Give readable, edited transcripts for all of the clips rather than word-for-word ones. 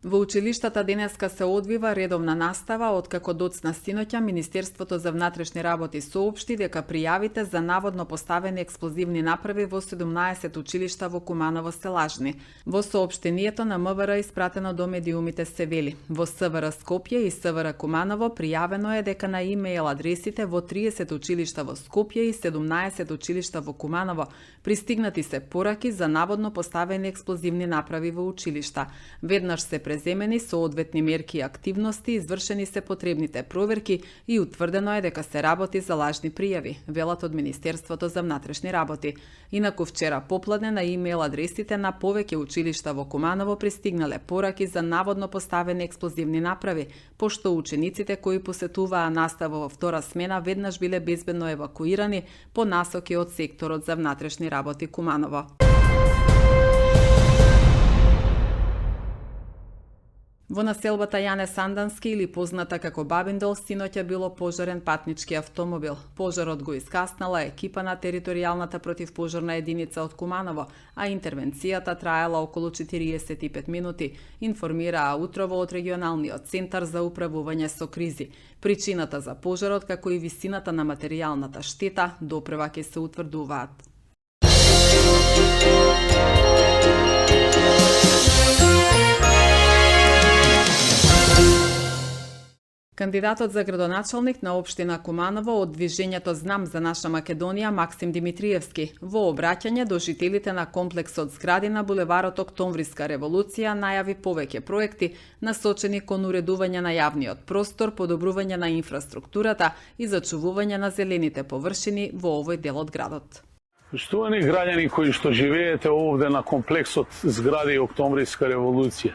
Во училиштата денеска се одвива редовна настава, откако доцна синоќа Министерството за внатрешни работи соопшти дека пријавите за наводно поставени експлозивни направи во 17 училишта во Куманово се лажни. Во соопштението на МВР испратено до медиумите се вели: во СВР Скопје и СВР Куманово пријавено е дека на имејл адресите во 30 училишта во Скопје и 17 училишта во Куманово пристигнати се пораки за наводно поставени експлозивни направи во училишта. Веднаш се преземени соодветни мерки и активности, извршени се потребните проверки и утврдено е дека се работи за лажни пријави, велат од Министерството за внатрешни работи. Инаку вчера попладне на имејл адресите на повеќе училишта во Куманово пристигнале пораки за наводно поставени експлозивни направи, пошто учениците кои посетуваа настава во втора смена веднаш биле безбедно евакуирани по насоки од секторот за внатрешни работи Куманово. Во населбата Јане Сандански, или позната како Бабиндол, синоќа било пожарен патнички автомобил. Пожарот го искаснала екипа на територијалната противпожарна единица од Куманово, а интервенцијата траела околу 45 минути, информираа утрово од регионалниот центар за управување со кризи. Причината за пожарот, како и висината на материјалната штета, допрева ќе се утврдуваат. Кандидатот за градоначалник на општина Куманово од движењето Знам за наша Македонија Максим Димитриевски во обраќање до жителите на комплексот згради на булеварот Октомвриска револуција најави повеќе проекти насочени кон уредување на јавниот простор, подобрување на инфраструктурата и зачувување на зелените површини во овој дел од градот. Поштовани граѓани кои што живеете овде на комплексот згради Октомвриска револуција,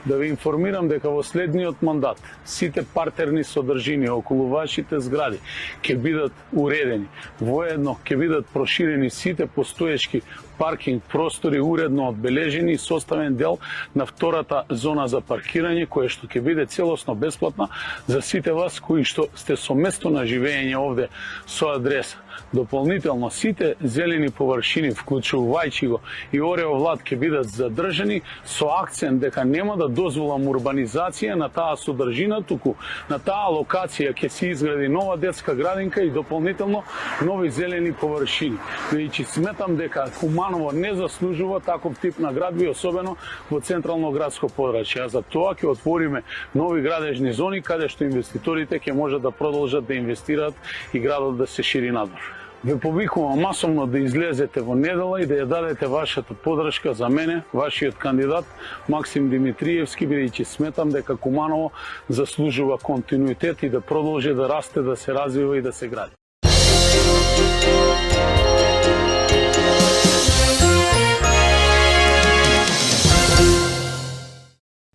да ви информирам дека во следниот мандат сите партерни содржини околу вашите згради ќе бидат уредени. Воедно ќе бидат проширени сите постоечки паркинг простори, уредно одбележени и составен дел на втората зона за паркирање, која што ќе биде целосно бесплатна за сите вас кои што сте со место на живење овде со адреса. Дополнително, сите зелени површини, вклучувајќи го и Орео Влад, ќе бидат задржани со акцент дека нема да дозволам урбанизација на таа содржина, туку на таа локација ќе се изгради нова детска градинка и дополнително нови зелени површини. Значи сметам дека Куманово не заслужува таков тип наградби, особено во централно градско подрачје. А за тоа ќе отвориме нови градежни зони каде што инвеститорите ќе можат да продолжат да инвестираат и градот да се шири надвор. Ве повикувам масовно да излезете во недела и да ја дадете вашата подршка за мене, вашиот кандидат Максим Димитриевски, бидејќи сметам дека Куманово заслужува континуитет и да продолжи да расте, да се развива и да се гради.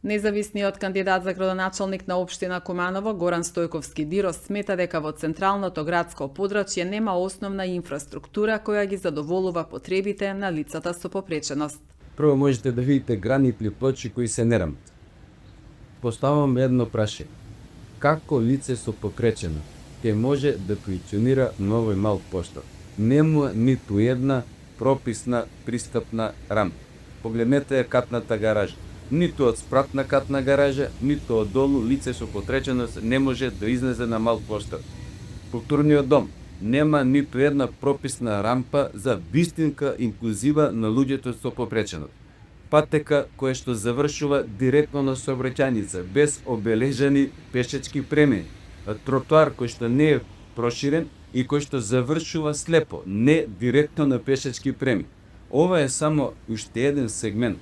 Независниот кандидат за градоначалник на општина Куманово Горан Стојковски Дирос смета дека во централното градско подрачје нема основна инфраструктура која ги задоволува потребите на лицата со попреченост. Прво можете да видите гранитни плочи кои се нерамат. Поставам едно прашање. Како лице со попреченост ќе може да функционира новој мал поштар? Нема ниту една прописна пристапна рамка. Погледнете катната гаража. Ниту од спратна катна гаража, ниту од долу лице со потреченост не може да излезе на мал поштар. Културниот дом нема ниту една прописна рампа за вистинска инклузива на луѓето со попреченост. Патека која што завршува директно на сообраќајница, без обележани пешачки премини. Тротоар кој што не е проширен и кој што завршува слепо, не директно на пешачки премини. Ова е само уште еден сегмент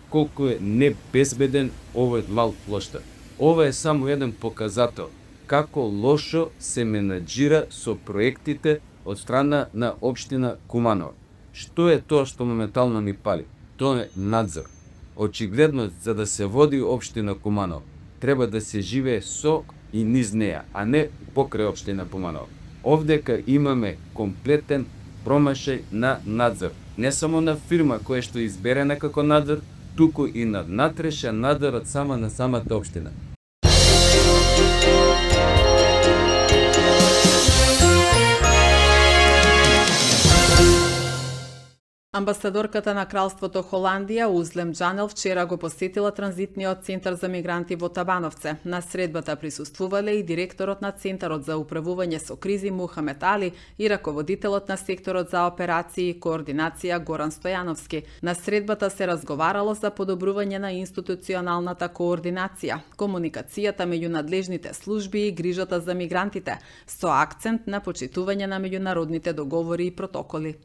колку е небезбеден овој мал поштар. Ова е само еден показател како лошо се менаџира со проектите од страна на општина Куманово. Што е тоа што моментално ни пали? Тоа е надзор. Очигледно, за да се води општина Куманово, треба да се живее со и низ неа, а не покрај општина Куманово. Овдека имаме комплетен промашај на надзор. Не само на фирма која што изберена како надзор, туку и на натрешен надзорот сама на самата општина. Амбасадорката на Кралството Холандија Узлем Џанел вчера го посетила транзитниот центар за мигранти во Табановце. На средбата присуствувале и директорот на Центарот за управување со кризи Мухамед Али и раководителот на секторот за операции и координација Горан Стојановски. На средбата се разговарало за подобрување на институционалната координација, комуникацијата меѓу надлежните служби и грижата за мигрантите, со акцент на почитување на меѓународните договори и протоколи.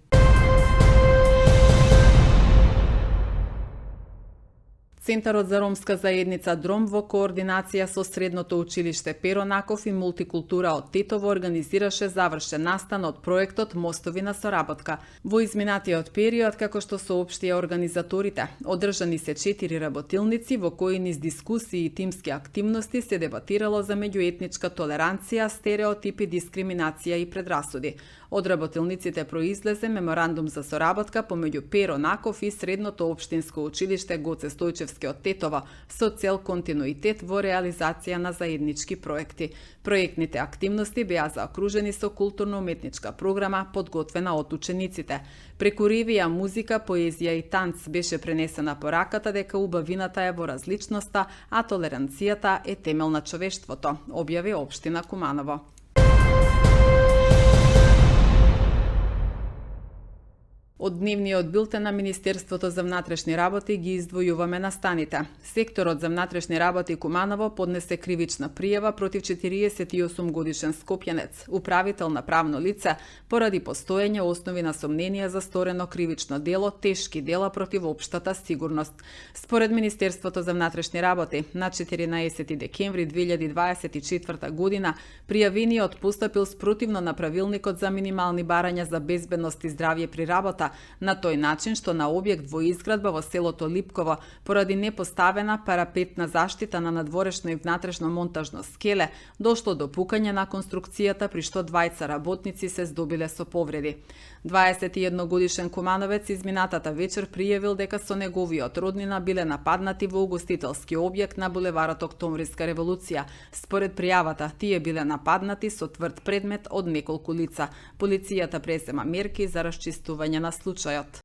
Центарот за ромска заедница Дром во координација со Средното училиште Перо Наков и Мултикултура од Тетово организираше завршен настан од проектот Мостови на соработка. Во изминатиот период, како што соопштија организаторите, одржани се 4 работилници во кои низ дискусии и тимски активности се дебатирало за меѓуетничка толеранција, стереотипи, дискриминација и предрасуди. Од работилниците произлезе меморандум за соработка помеѓу Перо Наков и Средното општинско училиште Гоце Стојчевски од Тетово со цел континуитет во реализација на заеднички проекти. Проектните активности беа заокружени со културно-уметничка програма подготвена од учениците. Преку ревија, музика, поезија и танц беше пренесена пораката дека убавината е во различноста, а толеранцијата е темел на човештвото, објави општина Куманово. Од дневниот билтен на Министерството за внатрешни работи ги издвојуваме настаните. Секторот за внатрешни работи Куманово поднесе кривична пријава против 48 годишен скопјанец, управител на правно лице, поради постоење основи на сомненија за сторено кривично дело, тешки дела против општата сигурност. Според Министерството за внатрешни работи, на 14 декември 2024 година пријавениот постапил спротивно на правилникот за минимални барања за безбедност и здравје при работа, на тој начин што на објект во изградба во селото Липково, поради непоставена парапетна заштита на надворешно и внатрешно монтажно скеле, дошло до пукање на конструкцијата, при што двајца работници се здобиле со повреди. 21 годишен кумановец изминатата вечер пријавил дека со неговиот роднина биле нападнати во угостителски објект на булеварот Октомвриска револуција. Според пријавата, тие биле нападнати со тврд предмет од неколку лица. Полицијата презема мерки за расчистување на случајот.